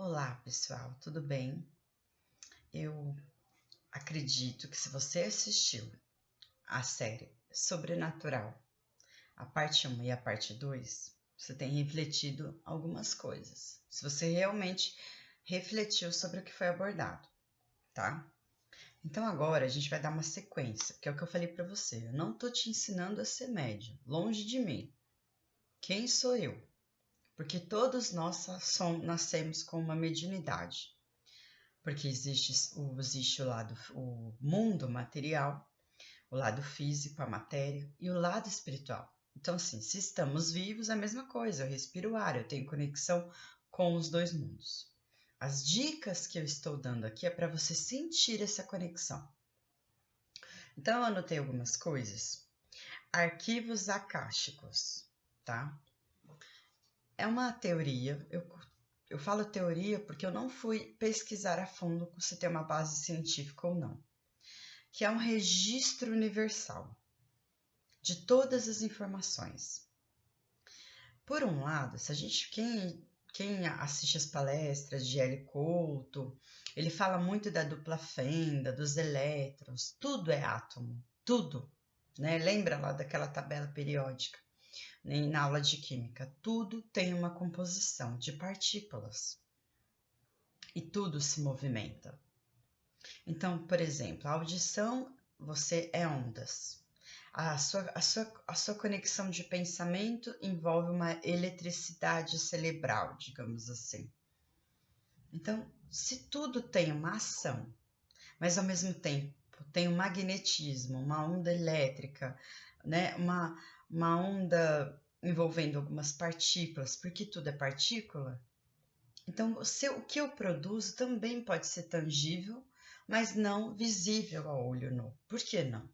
Olá, pessoal, tudo bem? Eu acredito que se você assistiu a série Sobrenatural, a parte 1 e a parte 2, você tem refletido algumas coisas. Se você realmente refletiu sobre o que foi abordado, tá? Então agora a gente vai dar uma sequência, que é o que eu falei para você. Eu não tô te ensinando a ser médium, longe de mim. Quem sou eu? Porque todos nós nascemos com uma mediunidade. Porque existe o lado, o mundo material, o lado físico, a matéria, e o lado espiritual. Então, assim, se estamos vivos, é a mesma coisa. Eu respiro ar, eu tenho conexão com os dois mundos. As dicas que eu estou dando aqui é para você sentir essa conexão. Então, eu anotei algumas coisas. Arquivos akáshicos, tá? É uma teoria, eu falo teoria porque eu não fui pesquisar a fundo se tem uma base científica ou não, que é um registro universal de todas as informações. Por um lado, se a gente, quem assiste as palestras de L. Couto, ele fala muito da dupla fenda, dos elétrons, tudo é átomo, tudo, né? Lembra lá daquela tabela periódica? Na aula de química, tudo tem uma composição de partículas e tudo se movimenta. Então, por exemplo, a audição, você é ondas. A sua conexão de pensamento envolve uma eletricidade cerebral, digamos assim. Então, se tudo tem uma ação, mas ao mesmo tempo tem um magnetismo, uma onda elétrica, né? uma onda envolvendo algumas partículas, porque tudo é partícula. Então, o que eu produzo também pode ser tangível, mas não visível a olho nu. Por que não?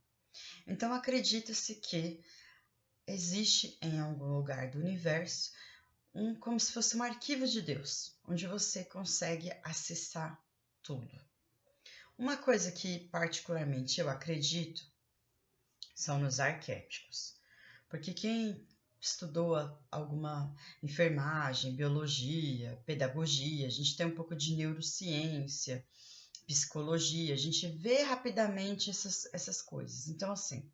Então, acredita-se que existe em algum lugar do universo como se fosse um arquivo de Deus, onde você consegue acessar tudo. Uma coisa que particularmente eu acredito são nos arquétipos, porque quem estudou alguma enfermagem, biologia, pedagogia, a gente tem um pouco de neurociência, psicologia, a gente vê rapidamente essas coisas. Então, assim,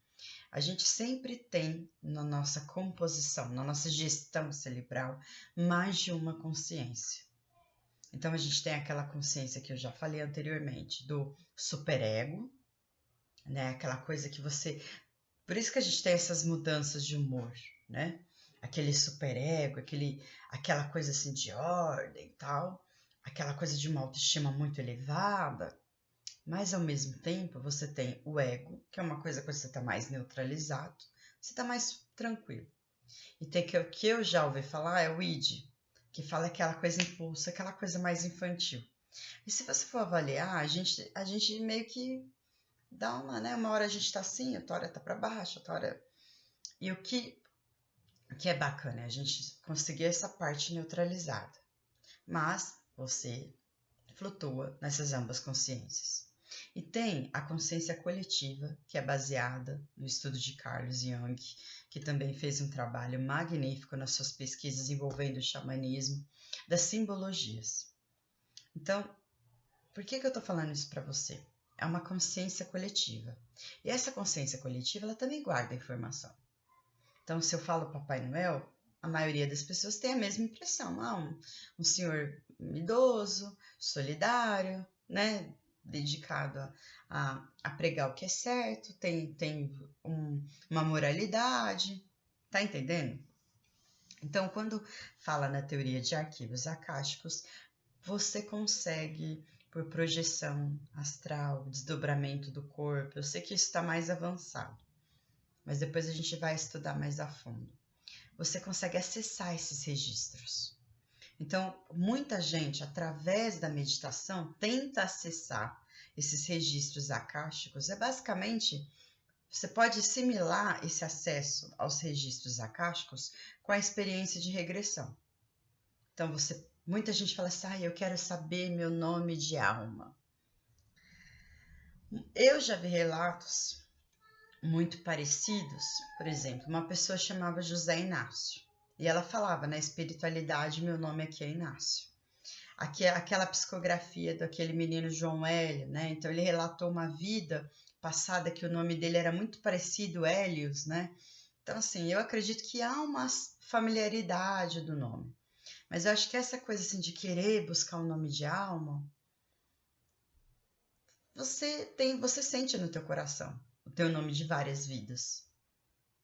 a gente sempre tem na nossa composição, na nossa gestão cerebral, mais de uma consciência. Então, a gente tem aquela consciência que eu já falei anteriormente, do superego, né? Aquela coisa que você... Por isso que a gente tem essas mudanças de humor, né? Aquele superego, aquela coisa assim de ordem e tal, aquela coisa de uma autoestima muito elevada, mas ao mesmo tempo você tem o ego, que é uma coisa que você está mais neutralizado, você está mais tranquilo. E tem o que eu já ouvi falar é o id, que fala aquela coisa impulsa, aquela coisa mais infantil. E se você for avaliar, a gente meio que dá uma hora a gente tá assim, outra hora tá para baixo, outra hora... E o que é bacana é a gente conseguir essa parte neutralizada. Mas você flutua nessas ambas consciências. E tem a consciência coletiva, que é baseada no estudo de Carlos Jung, que também fez um trabalho magnífico nas suas pesquisas envolvendo o xamanismo, das simbologias. Então, por que eu estou falando isso para você? É uma consciência coletiva. E essa consciência coletiva, ela também guarda informação. Então, se eu falo Papai Noel, a maioria das pessoas tem a mesma impressão. Um senhor idoso, solidário, né? Dedicado a pregar o que é certo, tem uma moralidade, tá entendendo? Então, quando fala na teoria de arquivos akáshicos, você consegue, por projeção astral, desdobramento do corpo, eu sei que isso está mais avançado, mas depois a gente vai estudar mais a fundo. Você consegue acessar esses registros. Então, muita gente, através da meditação, tenta acessar esses registros akáshicos. É basicamente, você pode assimilar esse acesso aos registros akáshicos com a experiência de regressão. Então, muita gente fala assim, eu quero saber meu nome de alma. Eu já vi relatos muito parecidos. Por exemplo, uma pessoa chamava José Inácio. E ela falava, na espiritualidade, meu nome aqui é Inácio. Aqui, aquela psicografia daquele menino João Hélio, né? Então ele relatou uma vida passada que o nome dele era muito parecido, Hélios, né? Então, assim, eu acredito que há uma familiaridade do nome. Mas eu acho que essa coisa assim de querer buscar um nome de alma, você sente no teu coração o teu nome de várias vidas.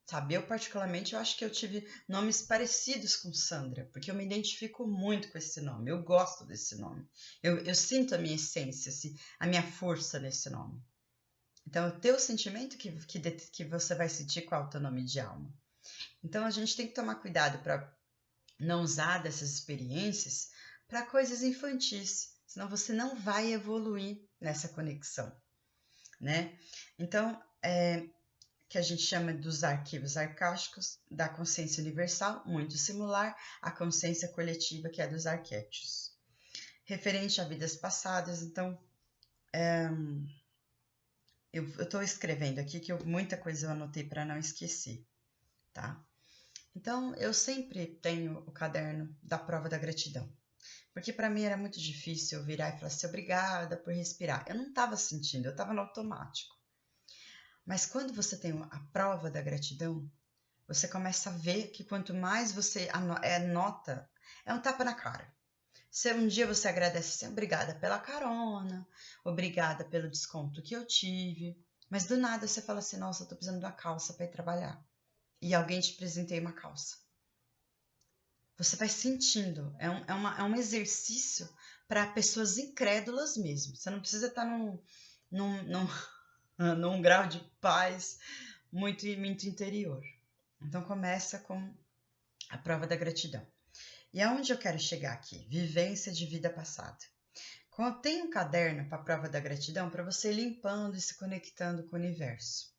Sabe, eu particularmente, eu acho que eu tive nomes parecidos com Sandra, porque eu me identifico muito com esse nome, eu gosto desse nome. Eu sinto a minha essência, a minha força nesse nome. Então, o teu sentimento que você vai sentir qual é o teu nome de alma. Então, a gente tem que tomar cuidado para não usar dessas experiências para coisas infantis, senão você não vai evoluir nessa conexão, né? Então, que a gente chama dos arquivos arcásticos da consciência universal, muito similar à consciência coletiva, que é dos arquétipos. Referente a vidas passadas, então, eu estou escrevendo aqui que muita coisa eu anotei para não esquecer, tá? Então, eu sempre tenho o caderno da prova da gratidão, porque para mim era muito difícil eu virar e falar assim, obrigada por respirar. Eu não estava sentindo, eu estava no automático. Mas quando você tem a prova da gratidão, você começa a ver que quanto mais você anota, é um tapa na cara. Se um dia você agradece assim, obrigada pela carona, obrigada pelo desconto que eu tive, mas do nada você fala assim, nossa, eu tô precisando de uma calça para ir trabalhar. E alguém te presenteia uma calça. Você vai sentindo, é um exercício para pessoas incrédulas mesmo. Você não precisa estar num grau de paz muito interior. Então começa com a prova da gratidão. E aonde eu quero chegar aqui? Vivência de vida passada. Tem um caderno para a prova da gratidão para você ir limpando e se conectando com o universo,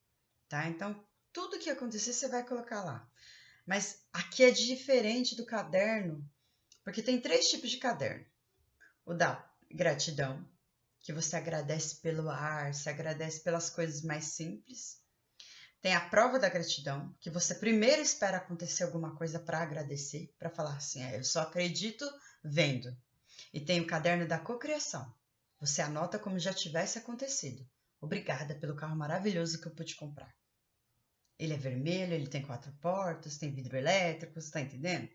tá? Então, tudo que acontecer você vai colocar lá. Mas aqui é diferente do caderno, porque tem 3 tipos de caderno. O da gratidão, que você agradece pelo ar, se agradece pelas coisas mais simples. Tem a prova da gratidão, que você primeiro espera acontecer alguma coisa para agradecer, para falar assim, eu só acredito vendo. E tem o caderno da cocriação. Você anota como já tivesse acontecido. Obrigada pelo carro maravilhoso que eu pude comprar. Ele é vermelho, ele tem 4 portas, tem vidro elétrico, você está entendendo?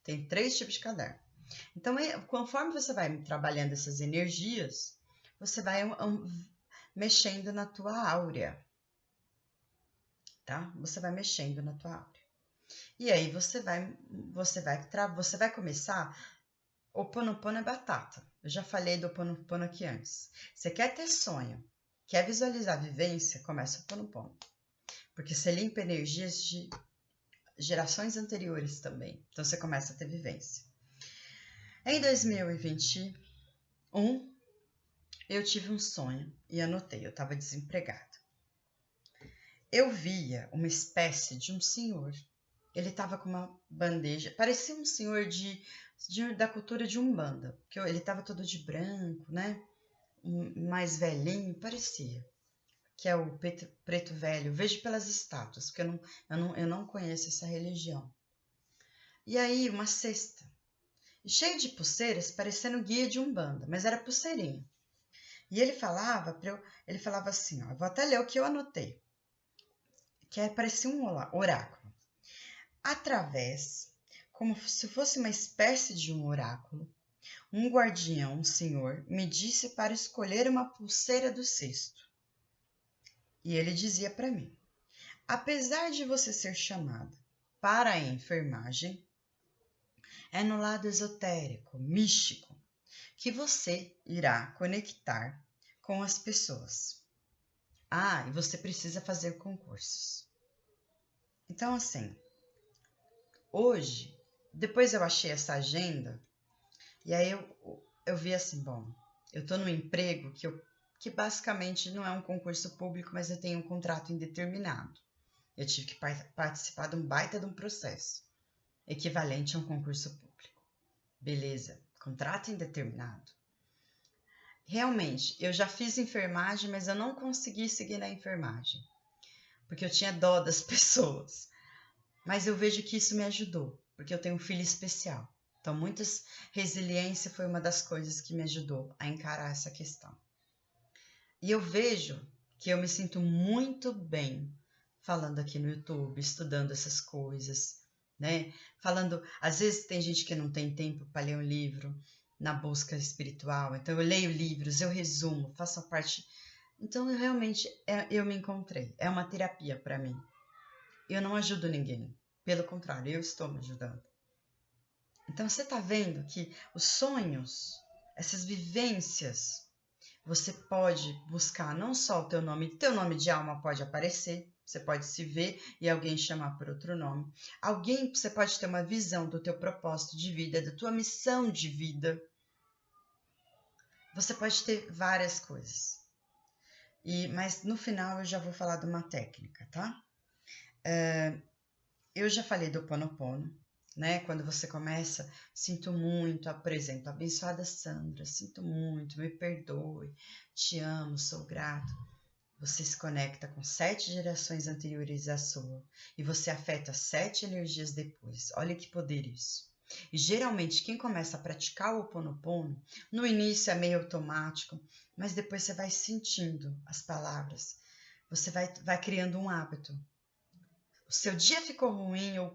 Tem 3 tipos de caderno. Então, conforme você vai trabalhando essas energias, você vai mexendo na tua áurea. Tá? Você vai mexendo na tua áurea. E aí você vai começar. O Ho'oponopono é batata. Eu já falei do Ho'oponopono aqui antes. Você quer ter sonho, quer visualizar a vivência, começa o Ho'oponopono. Porque você limpa energias de gerações anteriores também. Então você começa a ter vivência. Em 2021, eu tive um sonho e anotei, eu estava desempregada. Eu via uma espécie de um senhor. Ele estava com uma bandeja, parecia um senhor da cultura de Umbanda, porque ele estava todo de branco, né? Mais velhinho, parecia. Que é o preto velho. Vejo pelas estátuas, porque eu não conheço essa religião. E aí, uma cesta, cheio de pulseiras, parecendo guia de Umbanda, mas era pulseirinha. E ele falava assim, ó, eu vou até ler o que eu anotei, que parecia um oráculo. Através, como se fosse uma espécie de um oráculo, um guardião, um senhor, me disse para escolher uma pulseira do cesto. E ele dizia para mim, apesar de você ser chamada para a enfermagem, é no lado esotérico, místico, que você irá conectar com as pessoas. Ah, e você precisa fazer concursos. Então, assim, hoje, depois eu achei essa agenda, e aí eu vi assim, bom, eu tô num emprego que basicamente não é um concurso público, mas eu tenho um contrato indeterminado. Eu tive que participar de um baita de um processo, equivalente a um concurso público. Beleza, contrato indeterminado. Realmente, eu já fiz enfermagem, mas eu não consegui seguir na enfermagem, porque eu tinha dó das pessoas. Mas eu vejo que isso me ajudou, porque eu tenho um filho especial. Então, resiliência foi uma das coisas que me ajudou a encarar essa questão. E eu vejo que eu me sinto muito bem falando aqui no YouTube, estudando essas coisas, né? Falando, às vezes tem gente que não tem tempo para ler um livro na busca espiritual, então eu leio livros, eu resumo, faço a parte. Então, eu me encontrei. É uma terapia para mim. Eu não ajudo ninguém. Pelo contrário, eu estou me ajudando. Então, você está vendo que os sonhos, essas vivências, você pode buscar não só o teu nome de alma pode aparecer, você pode se ver e alguém chamar por outro nome. Você pode ter uma visão do teu propósito de vida, da tua missão de vida. Você pode ter várias coisas. Mas no final eu já vou falar de uma técnica, tá? Eu já falei do Ho'oponopono, né? Quando você começa, sinto muito, apresento, abençoada Sandra, sinto muito, me perdoe, te amo, sou grato. Você se conecta com 7 gerações anteriores à sua e você afeta 7 energias depois. Olha que poder isso. E geralmente quem começa a praticar o Ho'oponopono, no início é meio automático, mas depois você vai sentindo as palavras. Você vai criando um hábito. O seu dia ficou ruim, ou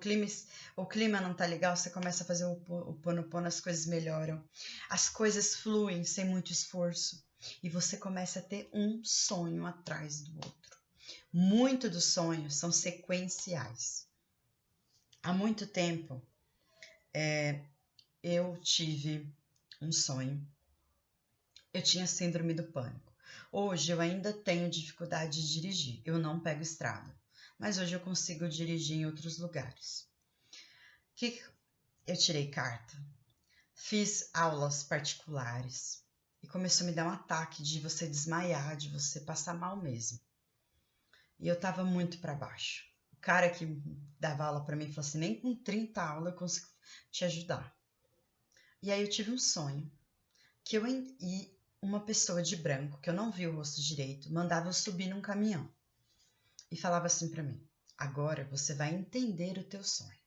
o clima não tá legal, você começa a fazer o Ho'oponopono, as coisas melhoram. As coisas fluem sem muito esforço. E você começa a ter um sonho atrás do outro. Muito dos sonhos são sequenciais. Há muito tempo, eu tive um sonho. Eu tinha síndrome do pânico. Hoje eu ainda tenho dificuldade de dirigir. Eu não pego estrada. Mas hoje eu consigo dirigir em outros lugares. Eu tirei carta, fiz aulas particulares e começou a me dar um ataque de você desmaiar, de você passar mal mesmo. E eu estava muito para baixo. O cara que dava aula para mim falou assim, nem com 30 aulas eu consigo te ajudar. E aí eu tive um sonho e uma pessoa de branco, que eu não vi o rosto direito, mandava eu subir num caminhão. E falava assim para mim, agora você vai entender o teu sonho.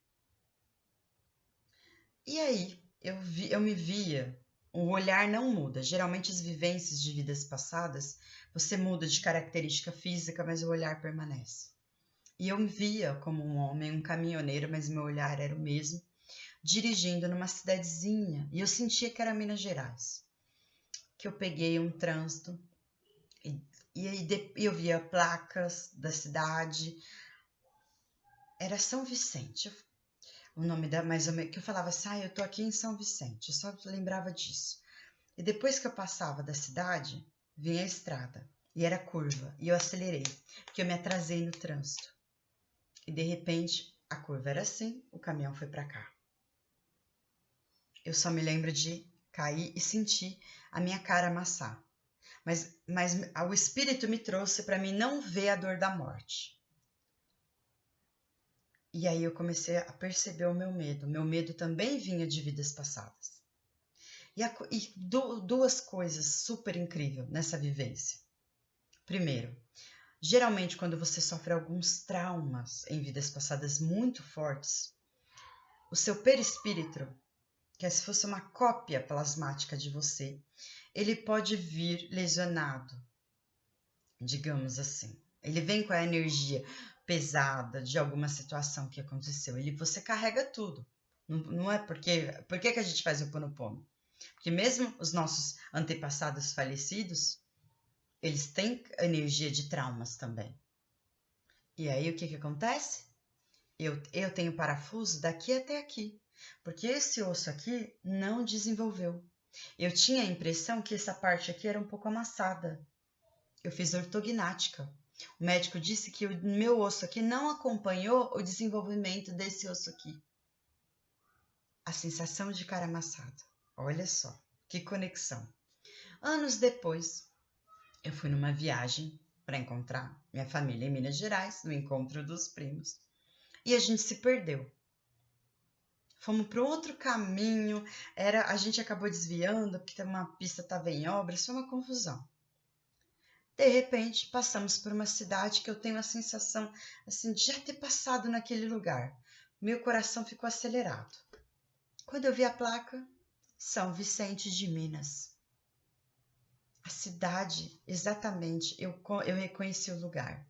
E aí eu me via, o olhar não muda. Geralmente as vivências de vidas passadas, você muda de característica física, mas o olhar permanece. E eu me via como um homem, um caminhoneiro, mas meu olhar era o mesmo, dirigindo numa cidadezinha. E eu sentia que era Minas Gerais. Que eu peguei um trânsito e eu via placas da cidade. Era São Vicente, o nome da mais ou menos, que eu falava assim, eu tô aqui em São Vicente, eu só lembrava disso. E depois que eu passava da cidade, vinha a estrada, e era curva, e eu acelerei, porque eu me atrasei no trânsito. E de repente, a curva era assim, o caminhão foi para cá. Eu só me lembro de cair e sentir a minha cara amassar. Mas o espírito me trouxe para mim não ver a dor da morte. E aí eu comecei a perceber o meu medo. Meu medo também vinha de vidas passadas. Duas coisas super incríveis nessa vivência. Primeiro, geralmente quando você sofre alguns traumas em vidas passadas muito fortes, o seu perispírito, que é se fosse uma cópia plasmática de você, ele pode vir lesionado, digamos assim. Ele vem com a energia pesada de alguma situação que aconteceu. Você carrega tudo. Não é porque... Por que a gente faz o Ho'oponopono? Porque mesmo os nossos antepassados falecidos, eles têm energia de traumas também. E aí o que acontece? Eu tenho parafuso daqui até aqui. Porque esse osso aqui não desenvolveu. Eu tinha a impressão que essa parte aqui era um pouco amassada. Eu fiz ortognática. O médico disse que o meu osso aqui não acompanhou o desenvolvimento desse osso aqui. A sensação de cara amassada. Olha só, que conexão. Anos depois, eu fui numa viagem para encontrar minha família em Minas Gerais, no encontro dos primos. E a gente se perdeu. Fomos para outro caminho, a gente acabou desviando porque uma pista estava em obras, foi uma confusão. De repente, passamos por uma cidade que eu tenho a sensação assim, de já ter passado naquele lugar. Meu coração ficou acelerado. Quando eu vi a placa, São Vicente de Minas. A cidade, exatamente, eu reconheci o lugar.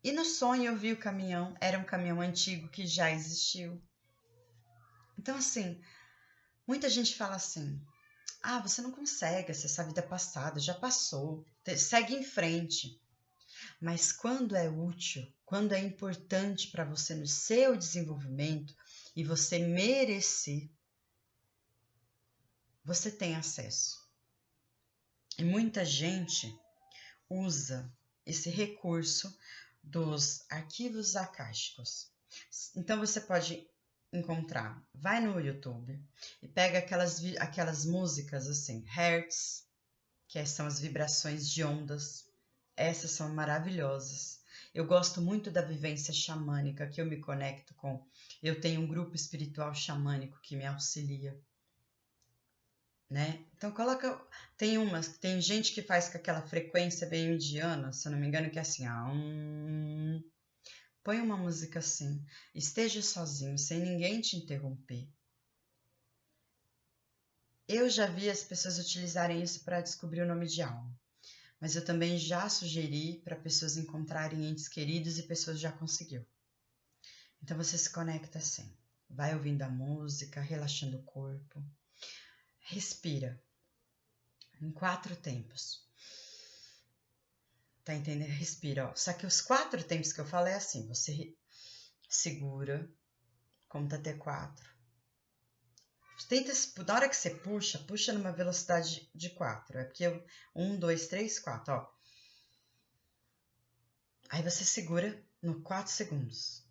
E no sonho eu vi o caminhão, era um caminhão antigo que já existiu. Então, assim, muita gente fala assim, você não consegue acessar a vida passada, já passou, segue em frente. Mas quando é útil, quando é importante para você no seu desenvolvimento e você merecer, você tem acesso. E muita gente usa esse recurso dos arquivos akáshicos. Então você pode encontrar, vai no YouTube e pega aquelas músicas assim, hertz, que são as vibrações de ondas. Essas são maravilhosas. Eu gosto muito da vivência xamânica, que eu me conecto com. Eu tenho um grupo espiritual xamânico que me auxilia, né? Então tem gente que faz com aquela frequência bem indiana, se eu não me engano, que é assim, põe uma música assim, esteja sozinho, sem ninguém te interromper. Eu já vi as pessoas utilizarem isso para descobrir o nome de alma, mas eu também já sugeri para pessoas encontrarem entes queridos e pessoas já conseguiu. Então você se conecta assim, vai ouvindo a música, relaxando o corpo, respira em 4 tempos. Tá entendendo? Respira, ó. Só que os 4 tempos que eu falo é assim, você segura, conta até 4. Tenta, na hora que você puxa numa velocidade de 4. É porque 1, 2, 3, 4, ó. Aí você segura no 4 segundos.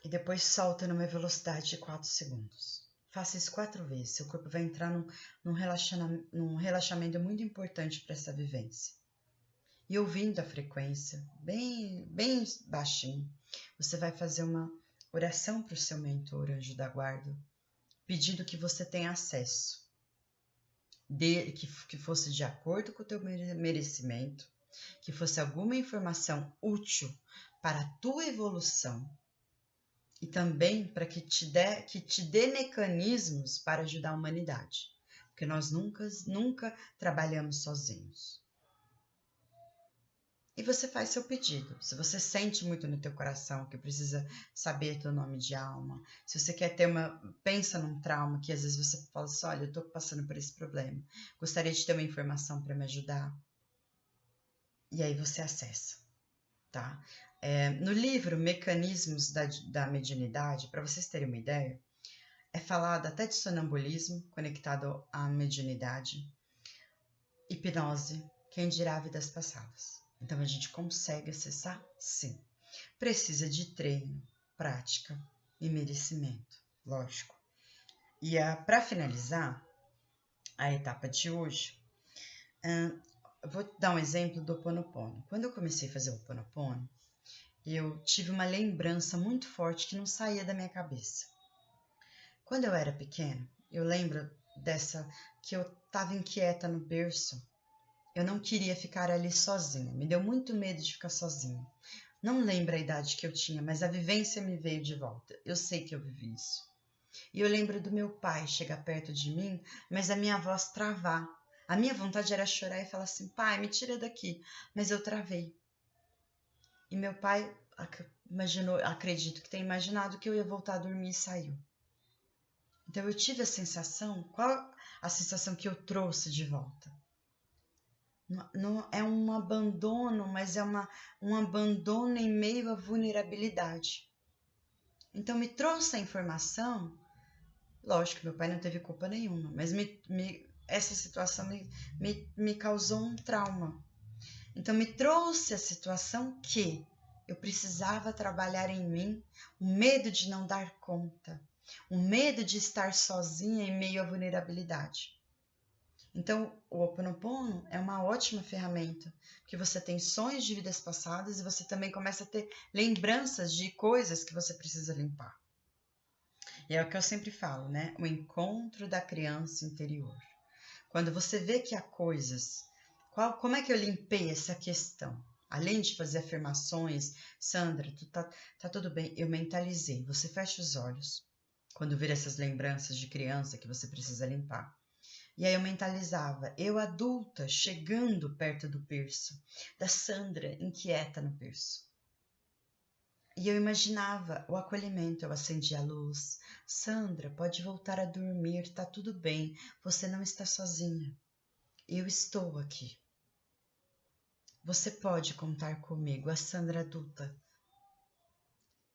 E depois solta numa velocidade de 4 segundos. Faça isso 4 vezes. Seu corpo vai entrar num relaxamento muito importante para essa vivência. E ouvindo a frequência, bem baixinho, você vai fazer uma oração para o seu mentor, anjo da guarda, pedindo que você tenha acesso, que fosse de acordo com o teu merecimento, que fosse alguma informação útil para a tua evolução e também para que te dê mecanismos para ajudar a humanidade, porque nós nunca trabalhamos sozinhos. E você faz seu pedido. Se você sente muito no teu coração que precisa saber teu nome de alma, se você quer pensa num trauma que às vezes você fala assim, olha, eu tô passando por esse problema, gostaria de ter uma informação para me ajudar. E aí você acessa, tá? No livro Mecanismos da Mediunidade, para vocês terem uma ideia, é falado até de sonambulismo conectado à mediunidade, hipnose, quem dirá vidas passadas. Então, a gente consegue acessar? Sim. Precisa de treino, prática e merecimento, lógico. E para finalizar a etapa de hoje, eu vou dar um exemplo do Ho Oponopono. Quando eu comecei a fazer o Ho Oponopono, eu tive uma lembrança muito forte que não saía da minha cabeça. Quando eu era pequena, eu lembro que eu estava inquieta no berço. Eu não queria ficar ali sozinha, me deu muito medo de ficar sozinha. Não lembro a idade que eu tinha, mas a vivência me veio de volta. Eu sei que eu vivi isso. E eu lembro do meu pai chegar perto de mim, mas a minha voz travar. A minha vontade era chorar e falar assim, pai, me tira daqui. Mas eu travei. E meu pai acredito que tenha imaginado que eu ia voltar a dormir e saiu. Então eu tive a sensação, qual a sensação que eu trouxe de volta? Não é um abandono, mas é um abandono em meio à vulnerabilidade. Então me trouxe a informação, lógico que meu pai não teve culpa nenhuma, mas essa situação me causou um trauma. Então me trouxe a situação que eu precisava trabalhar em mim, o medo de não dar conta, o medo de estar sozinha em meio à vulnerabilidade. Então, o Ho Oponopono é uma ótima ferramenta, porque você tem sonhos de vidas passadas e você também começa a ter lembranças de coisas que você precisa limpar. E é o que eu sempre falo, né? O encontro da criança interior. Quando você vê que há coisas, como é que eu limpei essa questão? Além de fazer afirmações, Sandra, tá tudo bem, eu mentalizei. Você fecha os olhos quando vir essas lembranças de criança que você precisa limpar. E aí eu mentalizava, eu adulta, chegando perto do berço, da Sandra inquieta no berço. E eu imaginava o acolhimento, eu acendia a luz. Sandra, pode voltar a dormir, tá tudo bem, você não está sozinha. Eu estou aqui. Você pode contar comigo, a Sandra adulta.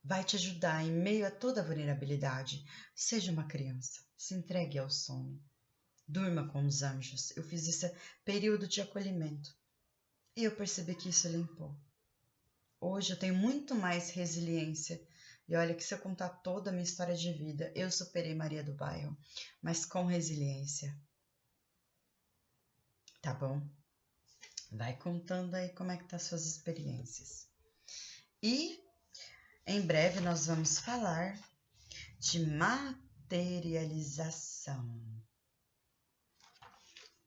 Vai te ajudar em meio a toda a vulnerabilidade. Seja uma criança, se entregue ao sono. Durma com os anjos. Eu fiz esse período de acolhimento. E eu percebi que isso limpou. Hoje eu tenho muito mais resiliência. E olha que se eu contar toda a minha história de vida, eu superei Maria do Bairro, mas com resiliência. Tá bom? Vai contando aí como é que tá as suas experiências. E em breve nós vamos falar de materialização.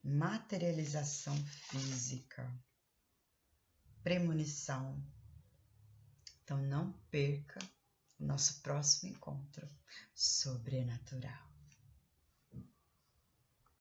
Materialização física. Premonição. Então não perca o nosso próximo encontro sobrenatural.